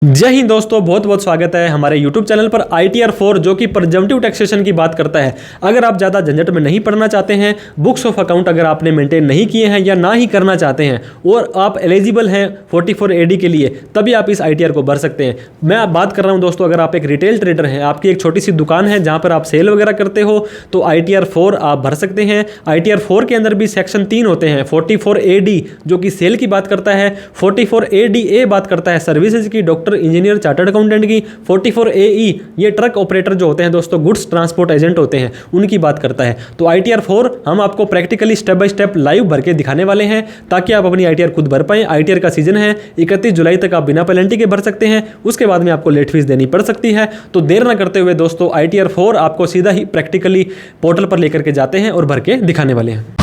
जय हिंद दोस्तों, बहुत बहुत स्वागत है हमारे YouTube चैनल पर ITR 4 जो कि प्रिजम्पटिव टैक्सेशन की बात करता है। अगर आप ज़्यादा झंझट में नहीं पड़ना चाहते हैं, बुक्स ऑफ अकाउंट अगर आपने मेंटेन नहीं किए हैं या ना ही करना चाहते हैं और आप एलिजिबल हैं 44 AD के लिए, तभी आप इस ITR को भर सकते हैं। मैं बात कर रहा हूं दोस्तों, अगर आप एक रिटेल ट्रेडर हैं, आपकी एक छोटी सी दुकान है जहां पर आप सेल वगैरह करते हो, तो ITR 4 आप भर सकते हैं। ITR 4 के अंदर भी सेक्शन 3 होते हैं। 44 AD जो कि सेल की बात करता है, 44 ADA बात करता है सर्विसेज की, डॉक्टर इंजीनियर चार्टर्ड अकाउंटेंट की, 44 AE ये ट्रक ऑपरेटर जो होते हैं दोस्तों, गुड्स ट्रांसपोर्ट एजेंट होते हैं, उनकी बात करता है। तो ITR 4 हम आपको practically step by step live भर के दिखाने वाले हैं ताकि आप अपनी ITR खुद भर पाएं। ITR का सीजन है, 31 जुलाई तक आप बिना पेनल्टी के भर सकते हैं, उसके बाद में आपको लेट फीस देनी पड़ सकती है। तो देर ना करते हुए दोस्तों, ITR 4 आपको सीधा ही प्रैक्टिकली पोर्टल पर लेकर के जाते हैं और भर के दिखाने वाले हैं।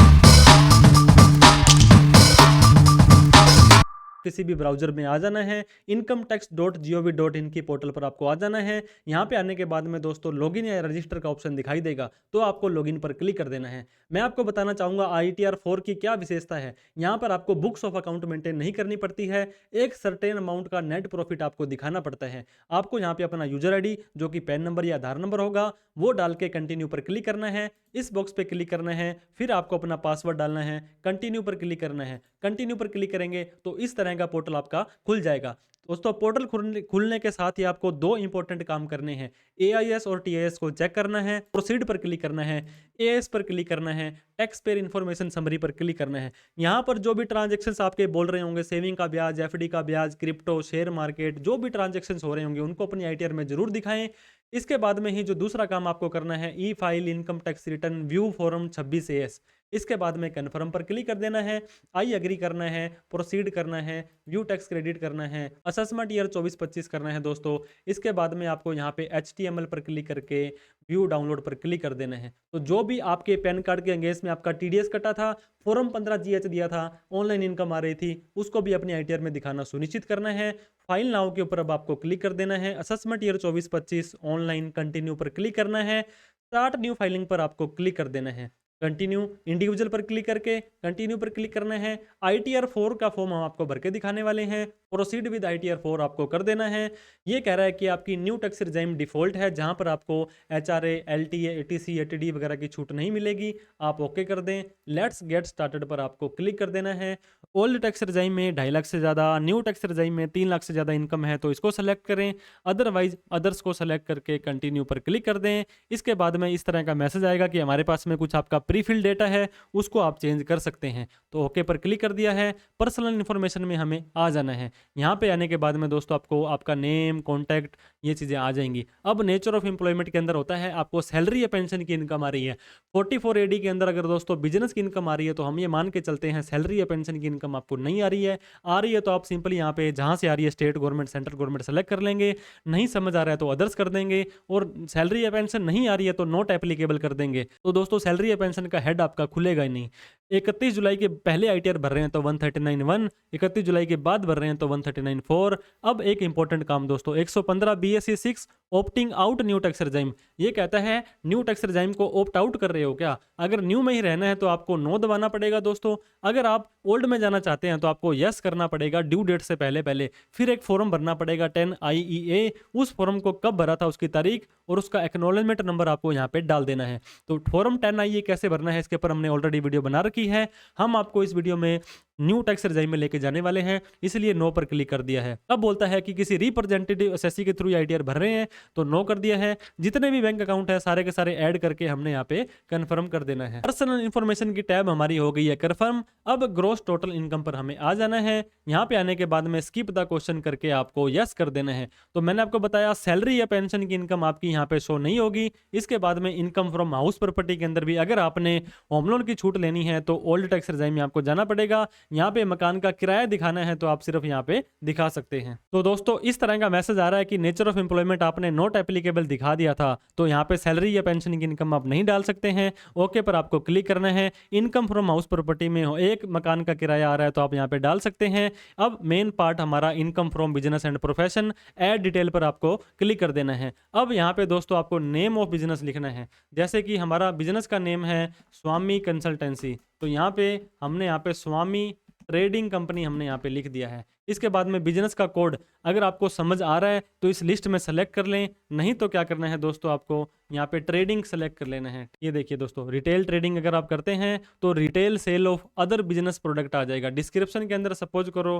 किसी भी ब्राउजर में आ जाना है, incometax.gov.in की पोर्टल पर आपको आ जाना है। यहाँ पे आने के बाद में दोस्तों लॉगिन या रजिस्टर का ऑप्शन दिखाई देगा, तो आपको लॉगिन पर क्लिक कर देना है। मैं आपको बताना चाहूँगा ITR 4 की क्या विशेषता है। यहाँ पर आपको बुक्स ऑफ अकाउंट मेंटेन नहीं करनी पड़ती है, एक सर्टेन अमाउंट का नेट प्रॉफिट आपको दिखाना पड़ता है। आपको यहाँ पे अपना यूजर ID जो कि पैन नंबर या आधार नंबर होगा वो डाल के कंटिन्यू पर क्लिक करना है। इस बॉक्स पे क्लिक करना है, फिर आपको अपना पासवर्ड डालना है, कंटिन्यू पर क्लिक करना है। कंटिन्यू पर क्लिक करेंगे तो इस तरह का पोर्टल आपका खुल जाएगा। दोस्तों पोर्टल खुलने के साथ ही आपको दो इंपॉर्टेंट काम करने हैं। AIS और TIS को चेक करना है, प्रोसीड पर क्लिक करना है, AIS पर क्लिक करना है, टैक्स पेयर इन्फॉर्मेशन समरी पर क्लिक करना है। यहाँ पर जो भी ट्रांजेक्शन्स आपके बोल रहे होंगे, सेविंग का ब्याज, FD का ब्याज, क्रिप्टो, शेयर मार्केट, जो भी ट्रांजेक्शन्स हो रहे होंगे उनको अपनी ITR में जरूर दिखाएं। इसके बाद में ही जो दूसरा काम आपको करना है, e file income tax return view form 26AS, इसके बाद में कन्फर्म पर क्लिक कर देना है, आई एग्री करना है, प्रोसीड करना है, व्यू टैक्स क्रेडिट करना है, असेसमेंट ईयर 24-25 करना है दोस्तों। इसके बाद में आपको यहाँ पे HTML पर क्लिक करके व्यू डाउनलोड पर क्लिक कर देना है। तो जो भी आपके पैन कार्ड के अगेंस्ट में आपका TDS कटा था, फॉर्म 15GH दिया था, ऑनलाइन इनकम आ रही थी, उसको भी अपनी ITR में दिखाना सुनिश्चित करना है। फाइल नाउ के ऊपर अब आपको क्लिक कर देना है, असेसमेंट ईयर 24-25 ऑनलाइन कंटिन्यू पर क्लिक करना है, स्टार्ट न्यू फाइलिंग पर आपको क्लिक कर देना है। कंटिन्यू इंडिविजुअल पर क्लिक करके कंटिन्यू पर क्लिक करना है। ITR 4 का फॉर्म हम आपको भर के दिखाने वाले हैं, प्रोसीड विद ITR 4 आपको कर देना है। ये कह रहा है कि आपकी न्यू टैक्स रिजाइम डिफॉल्ट है, जहां पर आपको HRA, LTA, ATC, ATD वगैरह की छूट नहीं मिलेगी। आप ओके कर दें। लेट्स गेट स्टार्टेड पर आपको क्लिक कर देना है। ओल्ड टैक्स रिजाइम में 2.5 लाख से ज़्यादा, न्यू टैक्स रिजाइम में 3 लाख से ज़्यादा इनकम है तो इसको सेलेक्ट करें, अदरवाइज अदर्स को सेलेक्ट करके कंटिन्यू पर क्लिक कर दें। इसके बाद में इस तरह का मैसेज आएगा कि हमारे पास में कुछ आपका प्री फिल डेटा है, उसको आप चेंज कर सकते हैं। तो ओके पर क्लिक कर दिया है। पर्सनल इन्फॉर्मेशन में हमें आ जाना है। यहाँ पे आने के बाद में दोस्तों आपको आपका नेम, कॉन्टैक्ट, ये चीज़ें आ जाएंगी। अब नेचर ऑफ एम्प्लॉयमेंट के अंदर होता है आपको सैलरी या पेंशन की इनकम आ रही है। 44 AD के अंदर अगर दोस्तों बिजनेस की इनकम आ रही है तो हम ये मान के चलते हैं सैलरी या पेंशन की इनकम आपको नहीं आ रही है। आ रही है तो आप सिंपली यहाँ पे जहाँ से आ रही है state government, central government select कर लेंगे। नहीं समझ आ रहा है तो अदर्स कर देंगे, और सैलरी या पेंशन नहीं आ रही है तो नॉट एप्लीकेबल कर देंगे। तो दोस्तों सैलरी या पेंशन का हेड आपका खुलेगा ही नहीं। 31 जुलाई के पहले ITR भर रहे हैं तो 139(1), 31 जुलाई के बाद भर रहे हैं तो 139(4). अब एक इंपॉर्टेंट काम दोस्तों, 115 BSE 6 opting out new tax regime, ये कहता है न्यू टैक्स रिजाइम को ऑप्ट आउट कर रहे हो क्या? अगर न्यू में ही रहना है तो आपको नो दबाना पड़ेगा दोस्तों। अगर आप ओल्ड में जाना चाहते हैं तो आपको यस करना पड़ेगा ड्यू डेट से पहले पहले। फिर एक फॉर्म भरना पड़ेगा 10 IEA, उस फॉर्म को कब भरा था उसकी तारीख और उसका एक्नॉलेजमेंट नंबर आपको यहाँ पे डाल देना है। तो फॉर्म 10 IEA कैसे भरना है इसके ऊपर हमने ऑलरेडी वीडियो बना रखी है। हम आपको इस वीडियो में न्यू टैक्स रिजाइम में लेके जाने वाले हैं, इसलिए नो पर क्लिक कर दिया है। अब बोलता है कि किसी रिप्रेजेंटेटिव SSC के थ्रू ITR भर रहे हैं तो नो कर दिया है। जितने भी बैंक अकाउंट है सारे के सारे ऐड करके हमने यहाँ पे कंफर्म कर देना है। पर्सनल इन्फॉर्मेशन की टैब हमारी हो गई है कंफर्म। अब ग्रॉस टोटल इनकम पर हमें आ जाना है। यहाँ पे आने के बाद में स्किप द क्वेश्चन करके आपको यस कर देना है। तो मैंने आपको बताया सैलरी या पेंशन की इनकम आपकी यहाँ पे शो नहीं होगी। इसके बाद में इनकम फ्रॉम हाउस प्रॉपर्टी के अंदर भी अगर आपने होम लोन की छूट लेनी है तो ओल्ड टैक्स रिजाइम में आपको जाना पड़ेगा। यहाँ पे मकान का किराया दिखाना है तो आप सिर्फ यहाँ पे दिखा सकते हैं। तो दोस्तों इस तरह का मैसेज आ रहा है कि नेचर ऑफ एम्प्लॉयमेंट आपने नॉट एप्लीकेबल दिखा दिया था, तो यहाँ पे सैलरी या पेंशन की इनकम आप नहीं डाल सकते हैं। ओके पर आपको क्लिक करना है। इनकम फ्रॉम हाउस प्रॉपर्टी में हो, एक मकान का किराया आ रहा है तो आप यहाँ पे डाल सकते हैं। अब मेन पार्ट हमारा income from business and profession, add detail पर आपको क्लिक कर देना है। अब यहाँ पे दोस्तों आपको नेम ऑफ बिजनेस लिखना है। जैसे कि हमारा बिजनेस का नेम है स्वामी कंसल्टेंसी, तो यहाँ पे हमने यहाँ पे स्वामी ट्रेडिंग कंपनी हमने यहाँ पे लिख दिया है। इसके बाद में बिजनेस का कोड अगर आपको समझ आ रहा है तो इस लिस्ट में सेलेक्ट कर लें, नहीं तो क्या करना है दोस्तों, आपको यहाँ पे ट्रेडिंग सेलेक्ट कर लेना है। ये देखिए दोस्तों, रिटेल ट्रेडिंग अगर आप करते हैं तो retail sale of other business product आ जाएगा। डिस्क्रिप्शन के अंदर सपोज करो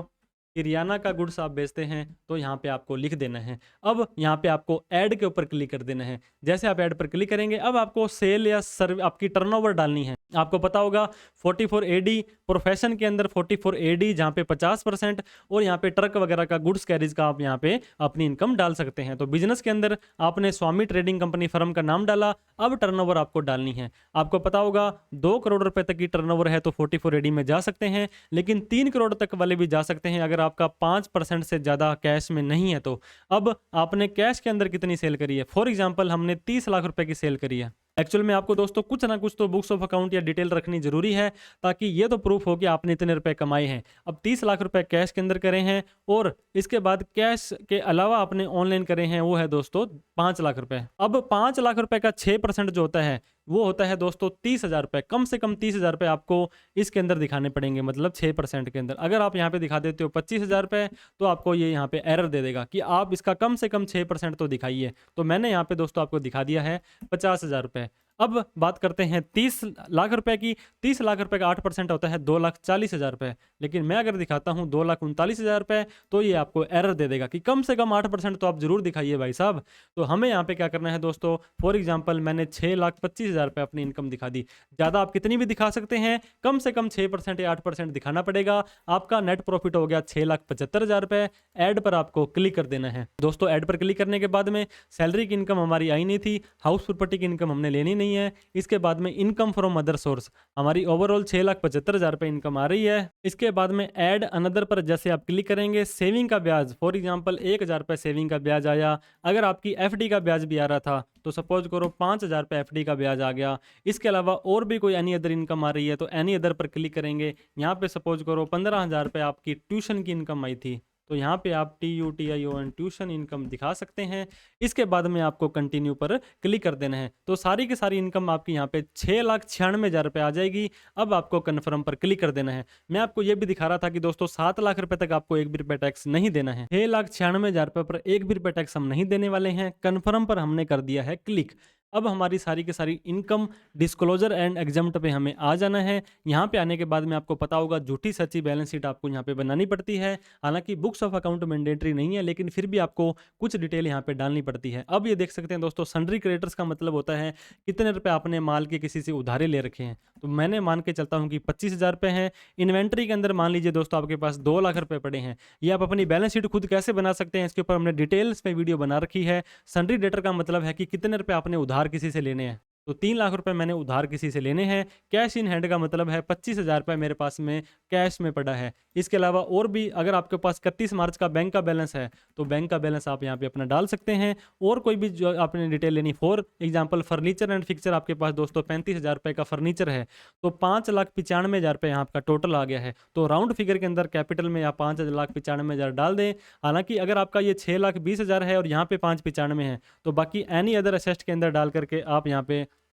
किरियाना का गुड्स आप बेचते हैं तो यहाँ पे आपको लिख देना है। अब यहाँ पे आपको ऐड के ऊपर क्लिक कर देना है। जैसे आप ऐड पर क्लिक करेंगे अब आपको सेल या सर्व आपकी टर्नओवर डालनी है। आपको पता होगा 44 एडी प्रोफेशन के अंदर 44 एडी जहाँ पे 50% और यहाँ पे ट्रक वगैरह का गुड्स कैरिज का आप यहाँ पे अपनी इनकम डाल सकते हैं। तो बिजनेस के अंदर आपने स्वामी ट्रेडिंग कंपनी फर्म का नाम डाला, अब टर्नओवर आपको डालनी है। आपको पता होगा 2 करोड़ रुपए तक की टर्नओवर है तो 44 एडी में जा सकते हैं, लेकिन 3 करोड़ तक वाले भी जा सकते हैं अगर आपका 5% से ज़्यादा कैश में नहीं है तो। अब आपने कैश के अंदर कितनी सेल करी है, फॉर एग्जाम्पल हमने 30 लाख रुपए की सेल करी है। एक्चुअल में आपको दोस्तों कुछ ना कुछ तो बुक्स ऑफ अकाउंट या डिटेल रखनी जरूरी है ताकि ये तो प्रूफ हो कि आपने इतने रुपए कमाए हैं। अब 30 लाख रुपए कैश के अंदर करे हैं और इसके बाद कैश के अलावा आपने ऑनलाइन करे हैं, वो है दोस्तों 5 लाख रुपए। अब 5 लाख रुपए का 6% जो होता है वो होता है दोस्तों 30,000 रुपये। कम से कम 30,000 रुपये आपको इसके अंदर दिखाने पड़ेंगे, मतलब 6% के अंदर। अगर आप यहाँ पे दिखा देते हो 25,000 रुपये तो आपको ये यहाँ पे एरर दे देगा कि आप इसका कम से कम 6% तो दिखाइए। तो मैंने यहाँ पे दोस्तों आपको दिखा दिया है 50,000 रुपये। अब बात करते हैं 30 लाख रुपए की। 30 लाख रुपए का 8% होता है 2,40,000 रुपये, लेकिन मैं अगर दिखाता हूँ 2,39,000 रुपये तो ये आपको एरर दे देगा कि कम से कम 8% तो आप जरूर दिखाइए भाई साहब। तो हमें यहाँ पे क्या करना है दोस्तों, फॉर एग्जाम्पल मैंने 6,25,000 रुपये अपनी इनकम दिखा दी। ज़्यादा आप कितनी भी दिखा सकते हैं, कम से कम 6% या 8% दिखाना पड़ेगा। आपका नेट प्रॉफिट हो गया 6,75,000 रुपये। ऐड पर आपको क्लिक कर देना है। दोस्तों ऐड पर क्लिक करने के बाद में सैलरी की इनकम हमारी आई नहीं थी, हाउस प्रॉपर्टी की इनकम हमने लेनी नहीं है। इसके बाद में इनकम फ्रॉम अदर सोर्स हमारी ओवरऑल 6,75,000 रुपये इनकम आ रही है। इसके बाद में ऐड अनदर पर जैसे आप क्लिक करेंगे, सेविंग का ब्याज फॉर एग्जांपल 1,000 रुपये सेविंग का ब्याज आया। अगर आपकी एफडी का ब्याज भी आ रहा था तो सपोज करो 5,000 रुपये एफडी का ब्याज आ गया। इसके अलावा और भी कोई एनी अदर इनकम आ रही है तो एनी अदर पर क्लिक करेंगे। यहाँ पे सपोज करो 15,000 रुपये आपकी ट्यूशन की इनकम आई थी तो यहाँ पे आप TUTION ट्यूशन इनकम दिखा सकते हैं। इसके बाद में आपको कंटिन्यू पर क्लिक कर देना है। तो सारी की सारी इनकम आपकी यहाँ पे 6,96,000 रुपये आ जाएगी। अब आपको कन्फर्म पर क्लिक कर देना है। मैं आपको ये भी दिखा रहा था कि दोस्तों 7 लाख रुपए तक आपको एक भी रुपये टैक्स नहीं देना है। 6,96,000 रुपये पर एक भी रुपये टैक्स हम नहीं देने वाले हैं। कन्फर्म पर हमने कर दिया है क्लिक। अब हमारी सारी की सारी इनकम डिस्क्लोजर एंड एग्जाम्ट पे हमें आ जाना है। यहाँ पे आने के बाद में आपको पता होगा झूठी सच्ची बैलेंस शीट आपको यहाँ पे बनानी पड़ती है। हालांकि बुक्स ऑफ अकाउंट मैंडेटरी नहीं है, लेकिन फिर भी आपको कुछ डिटेल यहाँ पे डालनी पड़ती है। अब ये देख सकते हैं दोस्तों, सन्ड्री क्रेडिटर्स का मतलब होता है कितने रुपए आपने माल के किसी से उधारे ले रखे हैं। तो मैंने मान के चलता हूँ कि 25,000 रुपये हैं। इन्वेंट्री के अंदर मान लीजिए दोस्तों आपके पास 2 लाख रुपए पड़े हैं। ये आप अपनी बैलेंस शीट खुद कैसे बना सकते हैं, इसके ऊपर हमने डिटेल्स में वीडियो बना रखी है। सन्ड्री डेटर का मतलब है कि कितने रुपए आपने उधार किसी से लेने हैं। तो 3 लाख रुपए मैंने उधार किसी से लेने हैं। कैश इन हैंड का मतलब है 25,000 रुपये मेरे पास में कैश में पड़ा है। इसके अलावा और भी अगर आपके पास 31 मार्च का बैंक का बैलेंस है तो बैंक का बैलेंस आप यहाँ पे अपना डाल सकते हैं। और कोई भी जो आपने डिटेल लेनी, for example furniture and fixer आपके पास दोस्तों 35,000 रुपये का फर्नीचर है तो 5,95,000 रुपये यहाँ आपका टोटल आ गया है। तो राउंड फिगर के अंदर कैपिटल में आप 5,95,000 डाल दें। हालांकि अगर आपका ये 6,20,000 है और यहाँ पे 5,95 है तो बाकी एनी अदर असेस्ट के अंदर डाल करके आप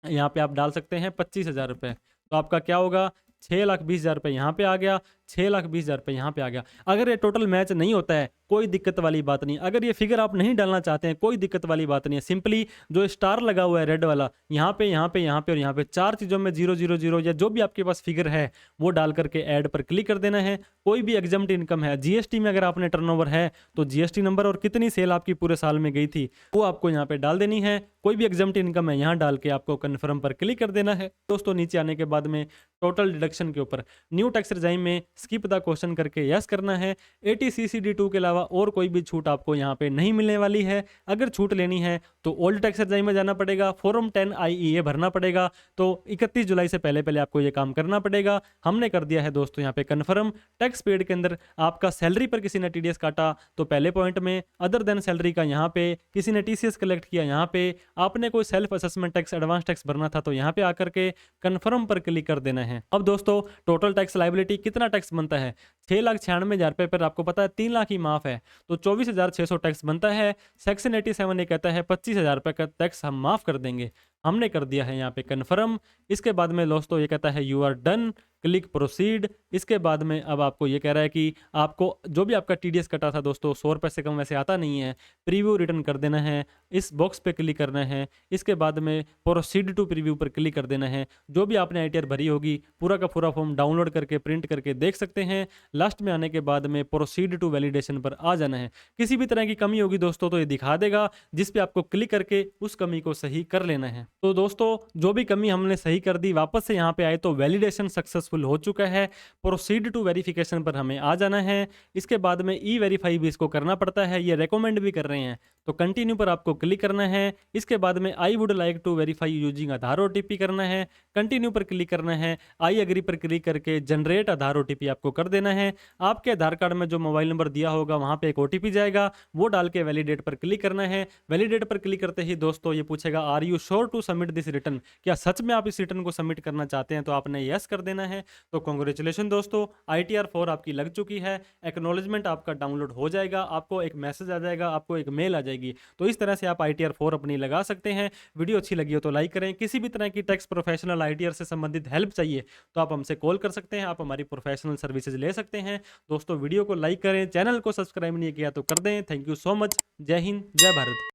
यहाँ पे आप डाल सकते हैं 25,000 रुपये। तो आपका क्या होगा, 6,20,000 रुपये यहाँ पे आ गया, 6,20,000 रुपये यहाँ पे आ गया। अगर ये टोटल मैच नहीं होता है कोई दिक्कत वाली बात नहीं। अगर ये फिगर आप नहीं डालना चाहते हैं कोई दिक्कत वाली बात नहीं है। सिंपली जो स्टार लगा हुआ है रेड वाला, यहाँ पे यहाँ पे यहाँ पे और यहाँ पे 4 चीज़ों में 000 या जो भी आपके पास फिगर है वो डाल करके ऐड पर क्लिक कर देना है। कोई भी एग्जाम्प्ट इनकम है, GST में अगर आपने टर्नओवर है तो GST नंबर और कितनी सेल आपकी पूरे साल में गई थी वो आपको यहाँ पे डाल देनी है। कोई भी एग्जाम्प्ट इनकम है यहाँ डाल के आपको कन्फर्म पर क्लिक कर देना है। दोस्तों नीचे आने के बाद में टोटल डिडक्शन के ऊपर न्यू टैक्स रेजाइम में स्किप द क्वेश्चन करके यस करना है। 80CCD2 के अलावा और कोई भी छूट आपको यहाँ पे नहीं मिलने वाली है। अगर छूट लेनी है तो ओल्ड टैक्स रेजाइम में जाना पड़ेगा, फॉर्म 10 IEA भरना पड़ेगा। तो 31 जुलाई से पहले पहले आपको ये काम करना पड़ेगा। हमने कर दिया है दोस्तों यहाँ पे कन्फर्म। टैक्स पेड के अंदर आपका सैलरी पर किसी ने TDS काटा तो पहले पॉइंट में, अदर देन सैलरी का यहाँ पे, किसी ने TCS कलेक्ट किया यहाँ पे, आपने कोई self assessment tax advance tax भरना था तो यहाँ पे आकर के कन्फर्म पर क्लिक कर देना है। अब दोस्तों टोटल टैक्स लायबिलिटी कितना टैक्स बनता है, 6,96,000 रुपये पर आपको पता है 3 लाख ही माफ है तो 24,600 टैक्स बनता है। सेक्शन 87 ये कहता है 25,000 रुपये का टैक्स हम माफ कर देंगे। हमने कर दिया है यहाँ पे कन्फर्म। इसके बाद में दोस्तों ये कहता है you are done, click proceed. इसके बाद में अब आपको ये कह रहा है कि आपको जो भी आपका टीडीएस कटा था दोस्तों, 100 रुपये से कम वैसे आता नहीं है, प्रीव्यू रिटर्न कर देना है, इस बॉक्स पे क्लिक करना है। इसके बाद में प्रोसीड टू प्रीव्यू पर क्लिक कर देना है। जो भी आपने आईटीआर भरी होगी पूरा का पूरा फॉर्म डाउनलोड करके प्रिंट करके देख सकते हैं। लास्ट में आने के बाद में प्रोसीड टू वैलिडेशन पर आ जाना है। किसी भी तरह की कमी होगी दोस्तों तो ये दिखा देगा, जिस पे आपको क्लिक करके उस कमी को सही कर लेना है। तो दोस्तों जो भी कमी हमने सही कर दी, वापस से यहाँ पे आए तो वैलिडेशन सक्सेसफुल हो चुका है। प्रोसीड टू वेरिफिकेशन पर हमें आ जाना है। इसके बाद में ई वेरीफाई भी इसको करना पड़ता है, ये रेकमेंड भी कर रहे हैं, तो कंटिन्यू पर आपको क्लिक करना है। इसके बाद में I would like to verify using Aadhaar OTP करना है, कंटिन्यू पर क्लिक करना है। आई एग्री पर क्लिक करके जनरेट आधार ओटीपी आपको कर देना है। आपके आधार कार्ड में जो मोबाइल नंबर दिया होगा वहां पे एक ओटीपी जाएगा, वो डाल के वैलिडेट पर क्लिक करना है। वैलिडेट पर क्लिक करते ही दोस्तों ये पूछेगा are you sure to submit this return, क्या सच में आप इस रिटर्न को सबमिट करना चाहते हैं, तो आपने यस कर देना है। तो कॉन्ग्रेचुलेशन दोस्तों, ITR 4 आपकी लग चुकी है। एक्नॉलेजमेंट आपका डाउनलोड हो जाएगा, आपको एक मैसेज आ जाएगा, आपको एक मेल आ जाएगी। तो इस तरह से आप ITR 4 अपनी लगा सकते हैं। वीडियो अच्छी लगी हो तो लाइक करें। किसी भी तरह की टैक्स प्रोफेशनल ITR से संबंधित हेल्प चाहिए तो आप हमसे कॉल कर सकते हैं, आप हमारी प्रोफेशनल सर्विसेज ले सकते हैं। दोस्तों वीडियो को लाइक करें, चैनल को सब्सक्राइब नहीं किया तो कर दें। Thank you so much. जय हिंद, जय भारत।